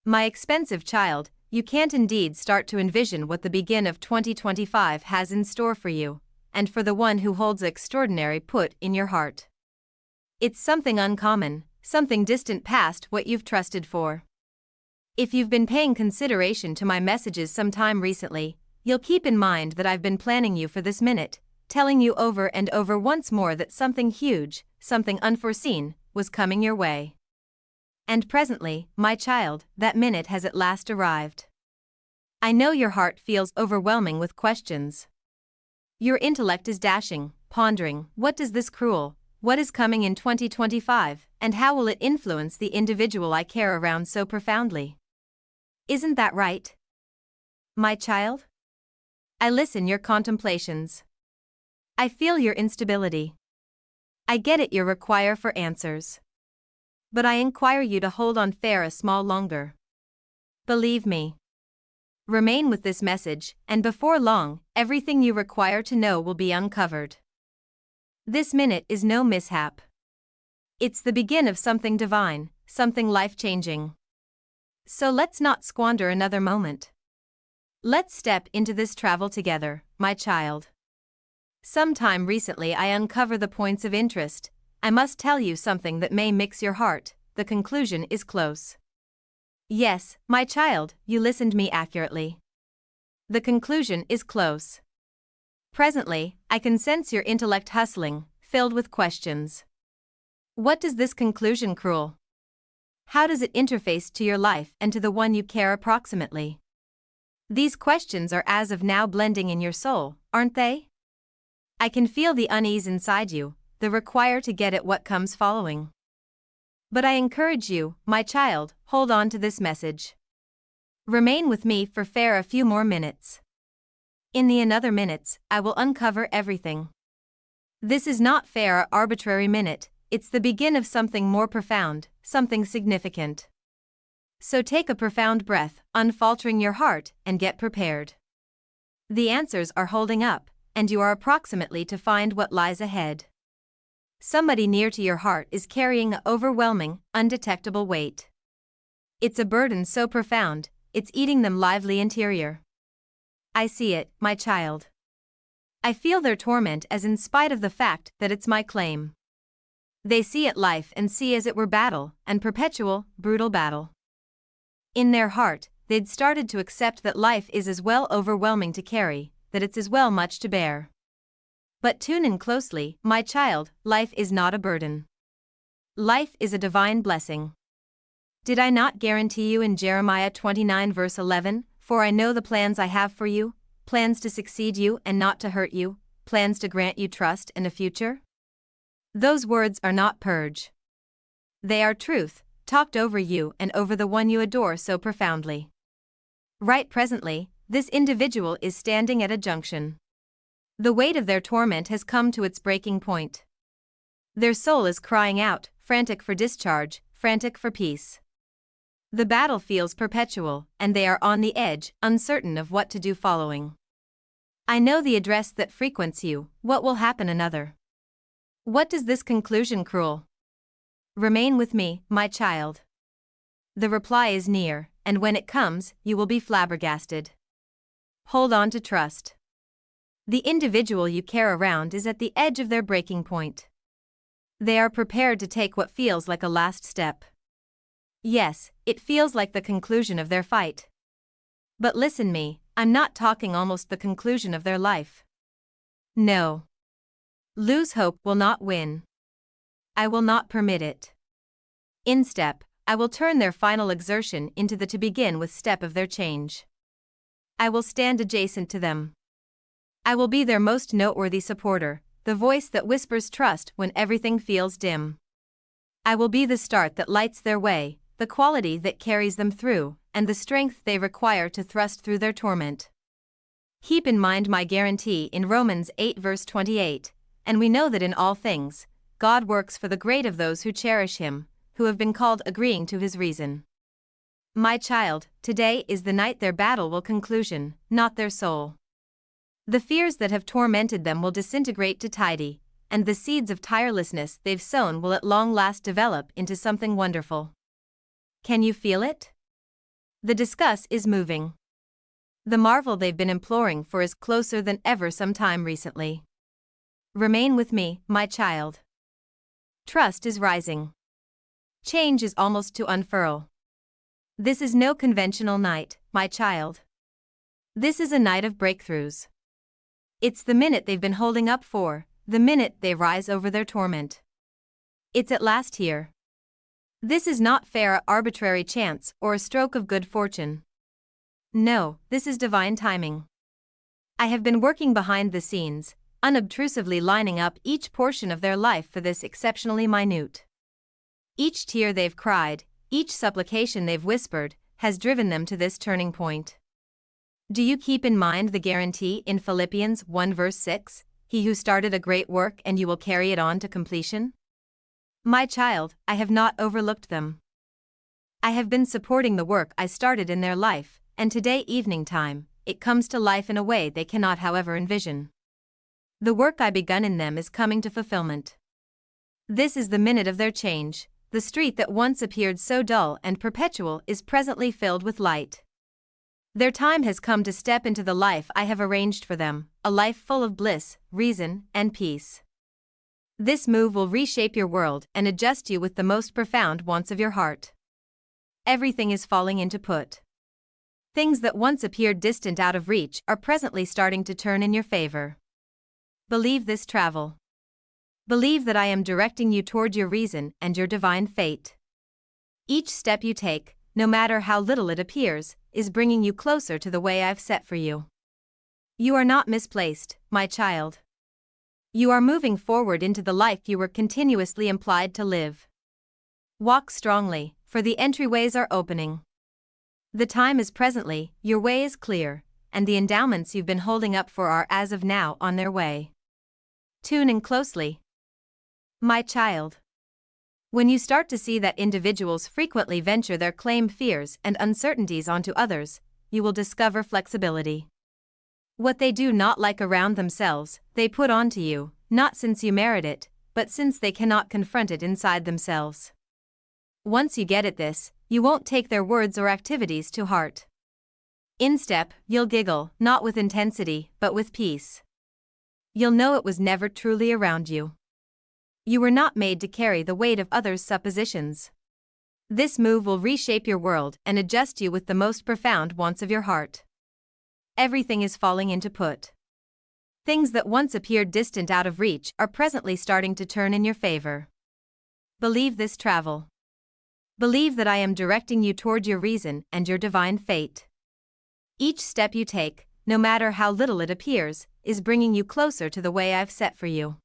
My expensive child, you can't indeed start to envision what the begin of 2025 has in store for you, and for the one who holds extraordinary put in your heart. It's something uncommon, something distant past what you've trusted for. If you've been paying consideration to my messages some time recently, you'll keep in mind that I've been planning you for this minute, telling you over and over once more that something huge, something unforeseen, was coming your way. And presently, my child, that minute has at last arrived. I know your heart feels overwhelming with questions. Your intellect is dashing, pondering, what does this cruel, what is coming in 2025, and how will it influence the individual I care around so profoundly? Isn't that right? My child? I listen your contemplations. I feel your instability. I get it you require for answers. But I inquire you to hold on fair a small longer. Believe me. Remain with this message, and before long, everything you require to know will be uncovered. This minute is no mishap. It's the begin of something divine, something life-changing. So let's not squander another moment. Let's step into this travel together, my child. Sometime recently I uncover the points of interest. I must tell you something that may mix your heart. The conclusion is close. Yes, my child, you listened me accurately. The conclusion is close. Presently, I can sense your intellect hustling, filled with questions. What does this conclusion cruel? How does it interface to your life and to the one you care approximately? These questions are as of now blending in your soul, aren't they? I can feel the unease inside you, the require to get at what comes following. But I encourage you, my child, hold on to this message. Remain with me for fair a few more minutes. In the another minutes, I will uncover everything. This is not fair or arbitrary minute, it's the begin of something more profound, something significant. So take a profound breath, unfaltering your heart, and get prepared. The answers are holding up, and you are approximately to find what lies ahead. Somebody near to your heart is carrying an overwhelming, undetectable weight. It's a burden so profound, it's eating them lively interior. I see it, my child. I feel their torment as in spite of the fact that it's my claim. They see it life and see as it were battle, and perpetual, brutal battle. In their heart, they'd started to accept that life is as well overwhelming to carry, that it's as well much to bear. But tune in closely, my child, life is not a burden. Life is a divine blessing. Did I not guarantee you in Jeremiah 29 verse 11, "For I know the plans I have for you, plans to succeed you and not to hurt you, plans to grant you trust and a future"? Those words are not purge. They are truth, talked over you and over the one you adore so profoundly. Right presently, this individual is standing at a junction. The weight of their torment has come to its breaking point. Their soul is crying out, frantic for discharge, frantic for peace. The battle feels perpetual, and they are on the edge, uncertain of what to do following. I know the address that frequents you, what will happen another? What does this conclusion cruel? Remain with me, my child. The reply is near, and when it comes, you will be flabbergasted. Hold on to trust. The individual you care around is at the edge of their breaking point. They are prepared to take what feels like a last step. Yes, it feels like the conclusion of their fight. But listen me, I'm not talking almost the conclusion of their life. No. Lose hope will not win. I will not permit it. Instep, I will turn their final exertion into the to begin with step of their change. I will stand adjacent to them. I will be their most noteworthy supporter, the voice that whispers trust when everything feels dim. I will be the start that lights their way, the quality that carries them through, and the strength they require to thrust through their torment. Keep in mind my guarantee in Romans 8 verse 28, and we know that in all things, God works for the great of those who cherish Him, who have been called agreeing to His reason. My child, today is the night their battle will conclusion, not their soul. The fears that have tormented them will disintegrate to tidy, and the seeds of tirelessness they've sown will at long last develop into something wonderful. Can you feel it? The discuss is moving. The marvel they've been imploring for is closer than ever sometime recently. Remain with me, my child. Trust is rising. Change is almost to unfurl. This is no conventional night, my child. This is a night of breakthroughs. It's the minute they've been holding up for, the minute they rise over their torment. It's at last here. This is not fair, arbitrary chance or a stroke of good fortune. No, this is divine timing. I have been working behind the scenes, unobtrusively lining up each portion of their life for this exceptionally minute. Each tear they've cried, each supplication they've whispered, has driven them to this turning point. Do you keep in mind the guarantee in Philippians 1 verse 6, "He who started a great work and you will carry it on to completion"? My child, I have not overlooked them. I have been supporting the work I started in their life, and today evening time, it comes to life in a way they cannot however envision. The work I begun in them is coming to fulfillment. This is the minute of their change. The street that once appeared so dull and perpetual is presently filled with light. Their time has come to step into the life I have arranged for them, a life full of bliss, reason, and peace. This move will reshape your world and adjust you with the most profound wants of your heart. Everything is falling into put. Things that once appeared distant out of reach are presently starting to turn in your favor. Believe this travel. Believe that I am directing you toward your reason and your divine fate. Each step you take, no matter how little it appears, is bringing you closer to the way I've set for you. You are not misplaced, my child. You are moving forward into the life you were continuously implied to live. Walk strongly, for the entryways are opening. The time is presently, your way is clear, and the endowments you've been holding up for are as of now on their way. Tune in closely. My child. When you start to see that individuals frequently venture their claim fears and uncertainties onto others, you will discover flexibility. What they do not like around themselves, they put onto you, not since you merit it, but since they cannot confront it inside themselves. Once you get at this, you won't take their words or activities to heart. Instead, you'll giggle, not with intensity, but with peace. You'll know it was never truly around you. You were not made to carry the weight of others' suppositions. This move will reshape your world and adjust you with the most profound wants of your heart. Everything is falling into put. Things that once appeared distant out of reach are presently starting to turn in your favor. Believe this travel. Believe that I am directing you toward your reason and your divine fate. Each step you take, no matter how little it appears, is bringing you closer to the way I've set for you.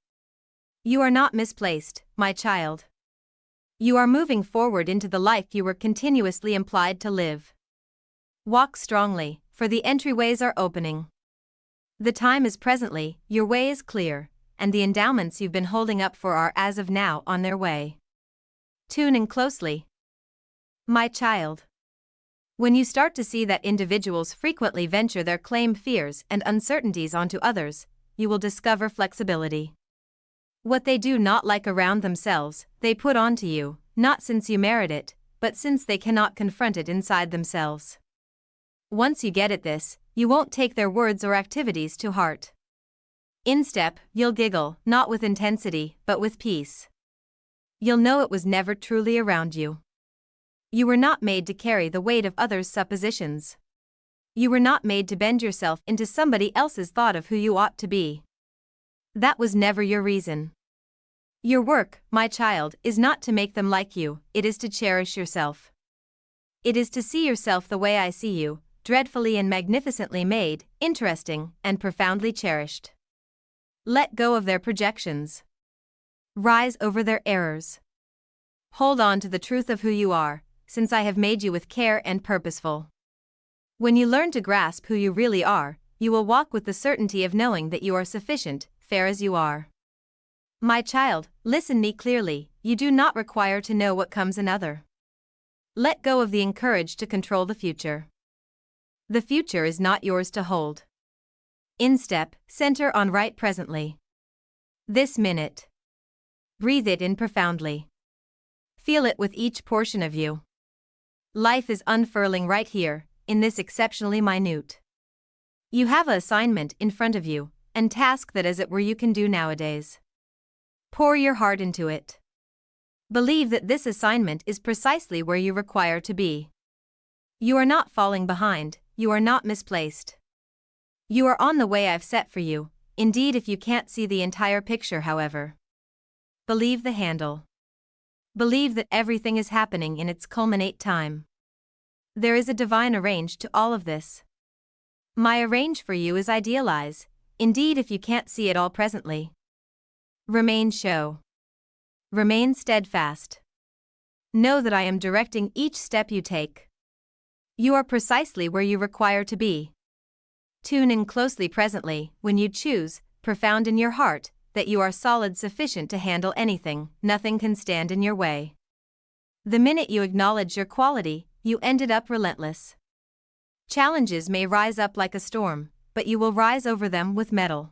You are not misplaced, my child. You are moving forward into the life you were continuously implied to live. Walk strongly, for the entryways are opening. The time is presently, your way is clear, and the endowments you've been holding up for are as of now on their way. Tune in closely. My child. When you start to see that individuals frequently venture their claim fears and uncertainties onto others, you will discover flexibility. What they do not like around themselves, they put onto you, not since you merit it, but since they cannot confront it inside themselves. Once you get at this, you won't take their words or activities to heart. Instead, you'll giggle, not with intensity, but with peace. You'll know it was never truly around you. You were not made to carry the weight of others' suppositions. You were not made to bend yourself into somebody else's thought of who you ought to be. That was never your reason. Your work, my child, is not to make them like you, it is to cherish yourself. It is to see yourself the way I see you, dreadfully and magnificently made, interesting, and profoundly cherished. Let go of their projections. Rise over their errors. Hold on to the truth of who you are, since I have made you with care and purposeful. When you learn to grasp who you really are, you will walk with the certainty of knowing that you are sufficient, fair as you are. My child, listen me clearly, you do not require to know what comes another. Let go of the encourage to control the future. The future is not yours to hold. Instep, center on right presently. This minute. Breathe it in profoundly. Feel it with each portion of you. Life is unfurling right here, in this exceptionally minute. You have an assignment in front of you, and task that as it were you can do nowadays. Pour your heart into it. Believe that this assignment is precisely where you require to be. You are not falling behind, you are not misplaced. You are on the way I've set for you, indeed if you can't see the entire picture however. Believe the handle. Believe that everything is happening in its culminate time. There is a divine arrange to all of this. My arrange for you is idealize, indeed if you can't see it all presently. Remain show. Remain steadfast. Know that I am directing each step you take. You are precisely where you require to be. Tune in closely presently, when you choose, profound in your heart, that you are solid sufficient to handle anything, nothing can stand in your way. The minute you acknowledge your quality, you ended up relentless. Challenges may rise up like a storm, but you will rise over them with mettle.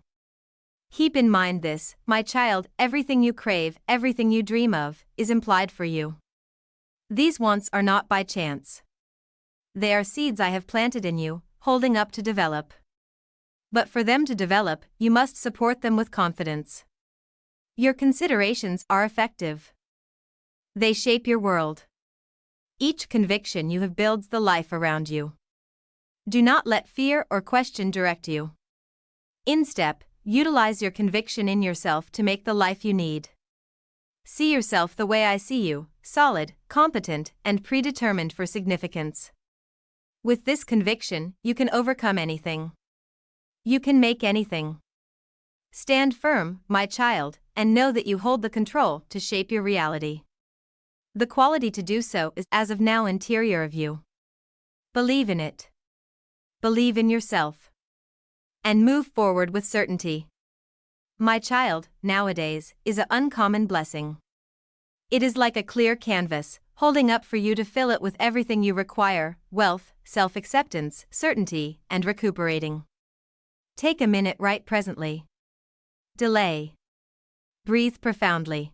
Keep in mind this, my child, everything you crave, everything you dream of, is implied for you. These wants are not by chance. They are seeds I have planted in you, holding up to develop. But for them to develop, you must support them with confidence. Your considerations are effective. They shape your world. Each conviction you have builds the life around you. Do not let fear or question direct you. Instead, utilize your conviction in yourself to make the life you need. See yourself the way I see you, solid, competent, and predetermined for significance. With this conviction, you can overcome anything. You can make anything. Stand firm, my child, and know that you hold the control to shape your reality. The quality to do so is as of now interior of you. Believe in it. Believe in yourself. And move forward with certainty. My child, nowadays, is an uncommon blessing. It is like a clear canvas, holding up for you to fill it with everything you require: wealth, self-acceptance, certainty, and recuperating. Take a minute right presently. Delay. Breathe profoundly.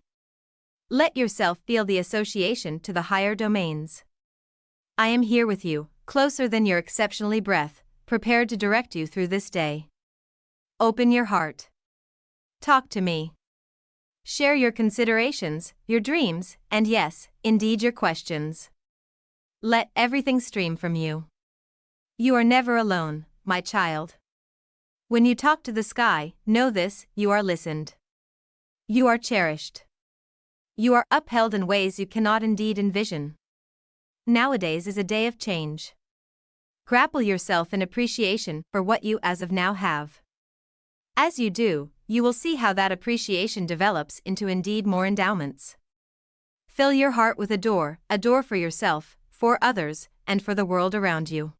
Let yourself feel the association to the higher domains. I am here with you, closer than your exceptionally breath, prepared to direct you through this day. Open your heart. Talk to me. Share your considerations, your dreams, and yes, indeed your questions. Let everything stream from you. You are never alone, my child. When you talk to the sky, know this: you are listened. You are cherished. You are upheld in ways you cannot indeed envision. Nowadays is a day of change. Grapple yourself in appreciation for what you as of now have. As you do, you will see how that appreciation develops into indeed more endowments. Fill your heart with a door for yourself, for others, and for the world around you.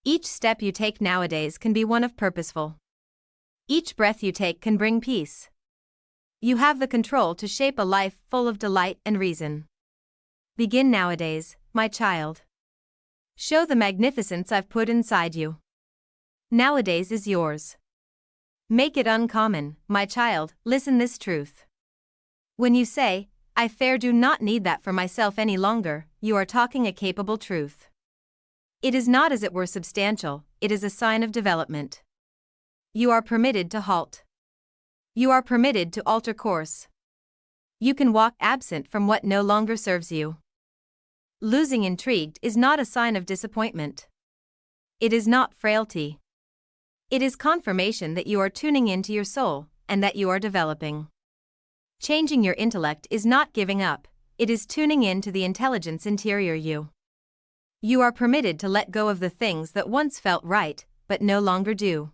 Each step you take nowadays can be one of purposeful. Each breath you take can bring peace. You have the control to shape a life full of delight and reason. Begin nowadays, my child. Show the magnificence I've put inside you. Nowadays is yours. Make it uncommon, my child, listen this truth. When you say, I do not need that for myself any longer, you are talking a capable truth. It is not as it were substantial, it is a sign of development. You are permitted to halt. You are permitted to alter course. You can walk absent from what no longer serves you. Losing intrigued is not a sign of disappointment. It is not frailty. It is confirmation that you are tuning into your soul, and that you are developing. Changing your intellect is not giving up, it is tuning in to the intelligence interior you. You are permitted to let go of the things that once felt right, but no longer do.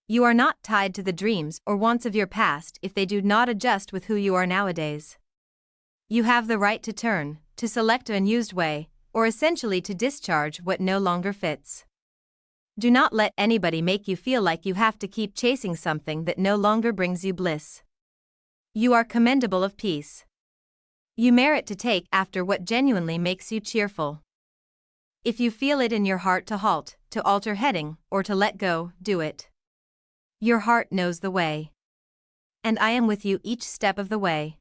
You are not tied to the dreams or wants of your past if they do not adjust with who you are nowadays. You have the right to turn, to select an unused way, or essentially to discharge what no longer fits. Do not let anybody make you feel like you have to keep chasing something that no longer brings you bliss. You are commendable of peace. You merit to take after what genuinely makes you cheerful. If you feel it in your heart to halt, to alter heading, or to let go, do it. Your heart knows the way. And I am with you each step of the way.